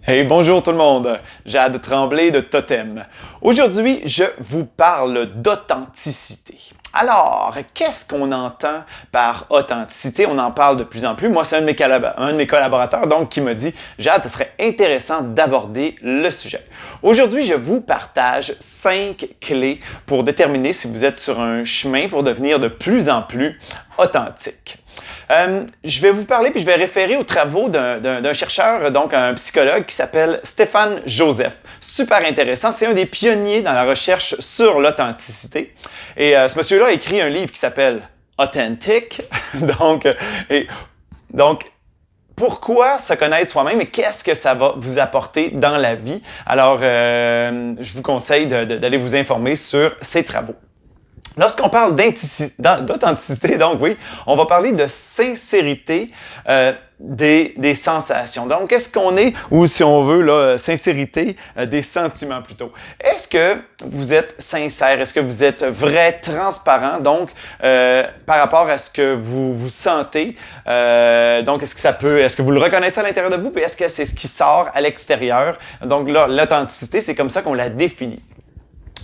Hey, bonjour tout le monde, Jade Tremblay de Totem. Aujourd'hui, je vous parle d'authenticité. Alors, qu'est-ce qu'on entend par authenticité? On en parle de plus en plus. Moi, c'est un de mes collaborateurs donc, qui m'a dit « Jade, ce serait intéressant d'aborder le sujet. » Aujourd'hui, je vous partage 5 clés pour déterminer si vous êtes sur un chemin pour devenir de plus en plus authentique. Je vais vous parler puis je vais référer aux travaux d'un chercheur, donc un psychologue qui s'appelle Stéphane Joseph. Super intéressant, c'est un des pionniers dans la recherche sur l'authenticité. Et ce monsieur-là a écrit un livre qui s'appelle Authentic. donc, pourquoi se connaître soi-même et qu'est-ce que ça va vous apporter dans la vie? Alors, je vous conseille d'aller vous informer sur ces travaux. Lorsqu'on parle d'authenticité, donc oui, on va parler de sincérité des sensations. Donc, est-ce qu'on est, ou si on veut, là, sincérité des sentiments plutôt. Est-ce que vous êtes sincère? Est-ce que vous êtes vrai, transparent? Donc, par rapport à ce que vous vous sentez, donc est-ce que vous le reconnaissez à l'intérieur de vous? Puis est-ce que c'est ce qui sort à l'extérieur? Donc là, l'authenticité, c'est comme ça qu'on la définit.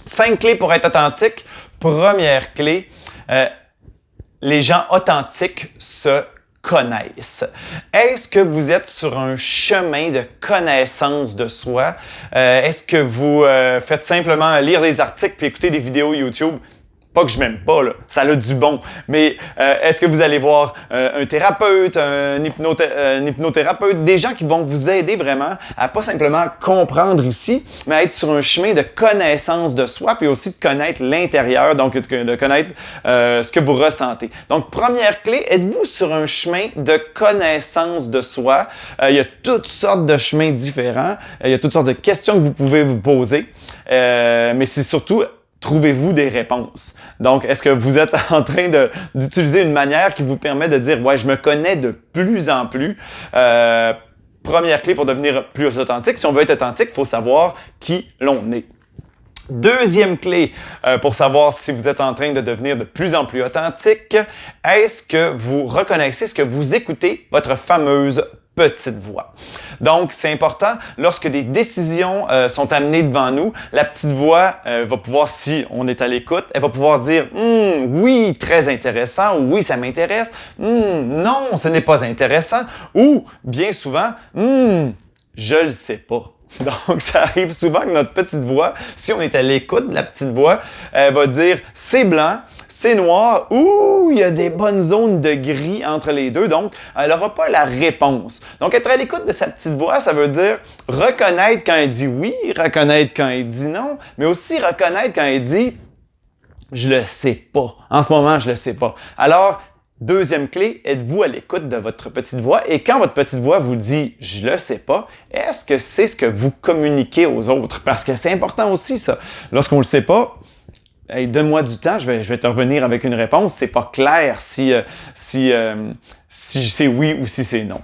5 clés pour être authentique. Première clé, les gens authentiques se connaissent. Est-ce que vous êtes sur un chemin de connaissance de soi? Est-ce que vous faites simplement lire des articles puis écouter des vidéos YouTube? Pas que je m'aime pas, là, ça a du bon. Mais est-ce que vous allez voir un thérapeute, un hypnothérapeute, des gens qui vont vous aider vraiment à pas simplement comprendre ici, mais à être sur un chemin de connaissance de soi, puis aussi de connaître l'intérieur, donc de connaître ce que vous ressentez. Donc, première clé, êtes-vous sur un chemin de connaissance de soi? Il y a toutes sortes de chemins différents, il y a toutes sortes de questions que vous pouvez vous poser, mais c'est surtout trouvez-vous des réponses? Donc, est-ce que vous êtes en train d'utiliser une manière qui vous permet de dire « Ouais, je me connais de plus en plus. » Première clé pour devenir plus authentique. Si on veut être authentique, il faut savoir qui l'on est. Deuxième clé pour savoir si vous êtes en train de devenir de plus en plus authentique, est-ce que vous reconnaissez, est-ce que vous écoutez votre fameuse petite voix. Donc, c'est important, lorsque des décisions sont amenées devant nous, la petite voix va pouvoir, si on est à l'écoute, elle va pouvoir dire « oui, très intéressant » ou « oui, ça m'intéresse »,« non, ce n'est pas intéressant » ou bien souvent « je le sais pas ». Donc, ça arrive souvent que notre petite voix, si on est à l'écoute de la petite voix, elle va dire « c'est blanc », c'est noir ou il y a des bonnes zones de gris entre les deux, donc elle n'aura pas la réponse. Donc, être à l'écoute de sa petite voix, ça veut dire reconnaître quand elle dit oui, reconnaître quand elle dit non, mais aussi reconnaître quand elle dit « je le sais pas ». En ce moment, je le sais pas. Alors, deuxième clé, êtes-vous à l'écoute de votre petite voix? Et quand votre petite voix vous dit « je le sais pas », est-ce que c'est ce que vous communiquez aux autres? Parce que c'est important aussi, ça. Lorsqu'on le sait pas, hey, donne-moi du temps, je vais te revenir avec une réponse. C'est pas clair si c'est oui ou si c'est non.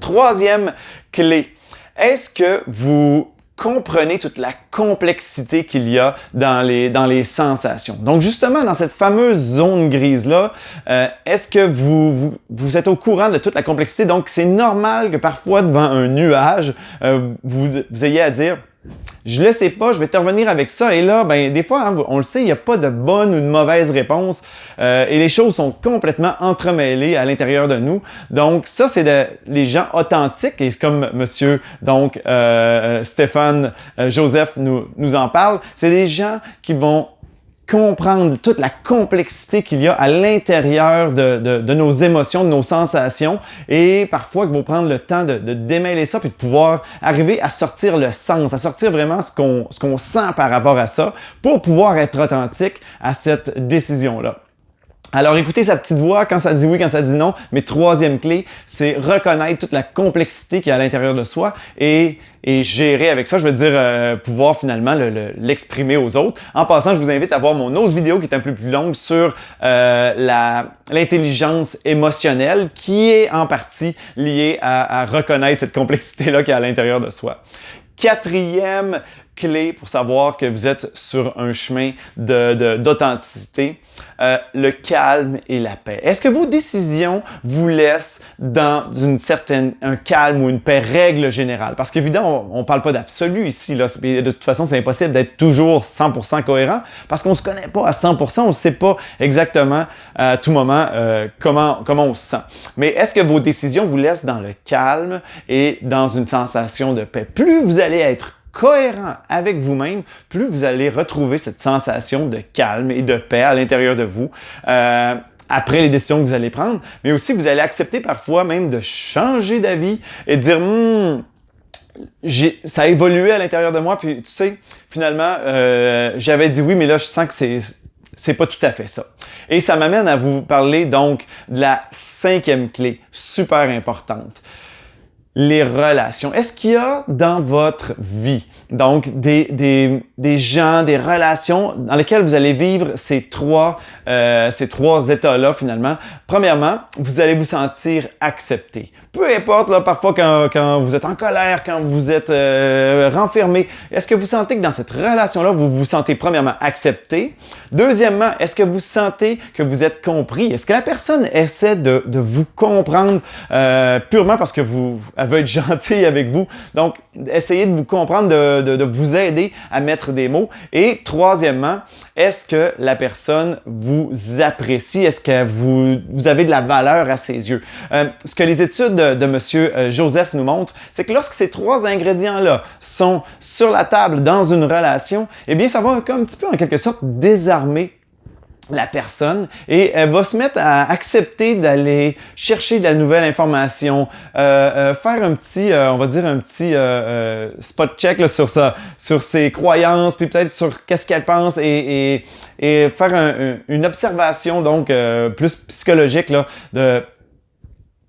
Troisième clé, est-ce que vous comprenez toute la complexité qu'il y a dans les sensations? Donc justement, dans cette fameuse zone grise-là, est-ce que vous êtes au courant de toute la complexité? Donc c'est normal que parfois, devant un nuage, vous ayez à dire je le sais pas, je vais te revenir avec ça. Et là, ben des fois, hein, on le sait, il n'y a pas de bonne ou de mauvaise réponse. Et les choses sont complètement entremêlées à l'intérieur de nous. Donc, ça, c'est les gens authentiques. Et c'est comme monsieur, donc, Stéphane Joseph nous en parle. C'est des gens qui vont comprendre toute la complexité qu'il y a à l'intérieur de nos émotions, de nos sensations et parfois qu'il faut prendre le temps de démêler ça puis de pouvoir arriver à sortir le sens, à sortir vraiment ce qu'on sent par rapport à ça pour pouvoir être authentique à cette décision-là. Alors, écoutez sa petite voix quand ça dit oui, quand ça dit non. Mais troisième clé, c'est reconnaître toute la complexité qu'il y a à l'intérieur de soi et gérer avec ça. Je veux dire, pouvoir finalement l'exprimer aux autres. En passant, je vous invite à voir mon autre vidéo qui est un peu plus longue sur l'intelligence émotionnelle qui est en partie liée à reconnaître cette complexité-là qu'il y a à l'intérieur de soi. Quatrième clé pour savoir que vous êtes sur un chemin d'authenticité. Le calme et la paix. Est-ce que vos décisions vous laissent dans un calme ou une paix règle générale? Parce qu'évidemment, on ne parle pas d'absolu ici. Là. De toute façon, c'est impossible d'être toujours 100% cohérent parce qu'on ne se connaît pas à 100%. On ne sait pas exactement à tout moment comment on se sent. Mais est-ce que vos décisions vous laissent dans le calme et dans une sensation de paix? Plus vous allez être cohérent avec vous-même, plus vous allez retrouver cette sensation de calme et de paix à l'intérieur de vous après les décisions que vous allez prendre, mais aussi vous allez accepter parfois même de changer d'avis et de dire ça a évolué à l'intérieur de moi, puis tu sais, finalement, j'avais dit oui, mais là, je sens que c'est pas tout à fait ça. Et ça m'amène à vous parler donc de la 5e clé, super importante. Les relations. Est-ce qu'il y a dans votre vie, donc des gens, des relations dans lesquelles vous allez vivre ces trois états-là finalement? Premièrement, vous allez vous sentir accepté. Peu importe, là, parfois quand vous êtes en colère, quand vous êtes renfermé, est-ce que vous sentez que dans cette relation-là, vous vous sentez premièrement accepté? Deuxièmement, est-ce que vous sentez que vous êtes compris? Est-ce que la personne essaie de vous comprendre purement parce que elle veut être gentille avec vous? Donc, essayez de vous comprendre, de vous aider à mettre des mots. Et troisièmement, est-ce que la personne vous apprécie? Est-ce que vous avez de la valeur à ses yeux? Ce que les études de M. Joseph nous montrent, c'est que lorsque ces 3 ingrédients-là sont sur la table dans une relation, eh bien, ça va un petit peu, en quelque sorte, désarmer la personne et elle va se mettre à accepter d'aller chercher de la nouvelle information, faire un petit, on va dire un petit spot check là, sur ses croyances, puis peut-être sur qu'est-ce qu'elle pense et faire une observation donc plus psychologique là, de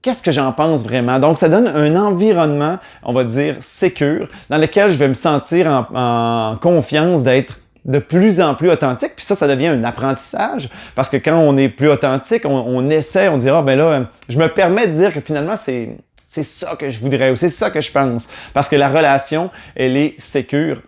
qu'est-ce que j'en pense vraiment? Donc, ça donne un environnement, on va dire, sécure, dans lequel je vais me sentir en confiance d'être de plus en plus authentique. Puis ça devient un apprentissage parce que quand on est plus authentique, on essaie, on dira, ben là, je me permets de dire que finalement, c'est ça que je voudrais ou c'est ça que je pense. Parce que la relation, elle est sécure.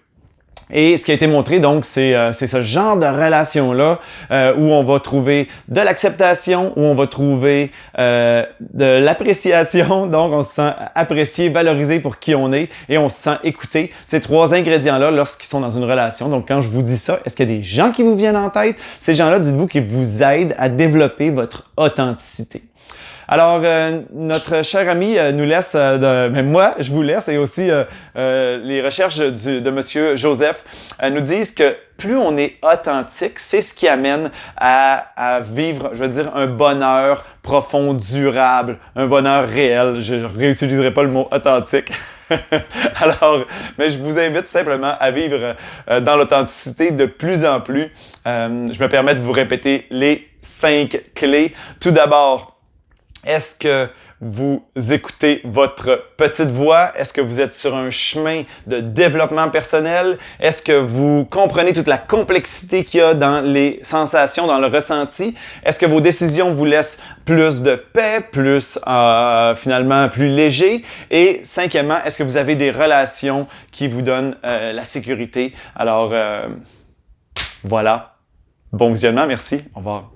Et ce qui a été montré, donc, c'est ce genre de relation-là où on va trouver de l'acceptation, où on va trouver de l'appréciation. Donc, on se sent apprécié, valorisé pour qui on est et on se sent écouté. Ces 3 ingrédients-là lorsqu'ils sont dans une relation. Donc, quand je vous dis ça, est-ce qu'il y a des gens qui vous viennent en tête? Ces gens-là, dites-vous qu'ils vous aident à développer votre authenticité. Alors, notre cher ami nous laisse, mais moi, je vous laisse, et aussi les recherches de M. Joseph nous disent que plus on est authentique, c'est ce qui amène à vivre, je veux dire, un bonheur profond, durable, un bonheur réel. Je ne réutiliserai pas le mot authentique. Alors, mais je vous invite simplement à vivre dans l'authenticité de plus en plus. Je me permets de vous répéter les 5 clés. Tout d'abord, est-ce que vous écoutez votre petite voix? Est-ce que vous êtes sur un chemin de développement personnel? Est-ce que vous comprenez toute la complexité qu'il y a dans les sensations, dans le ressenti? Est-ce que vos décisions vous laissent plus de paix, plus finalement plus léger? Et cinquièmement, est-ce que vous avez des relations qui vous donnent la sécurité? Alors, voilà. Bon visionnement, merci. Au revoir.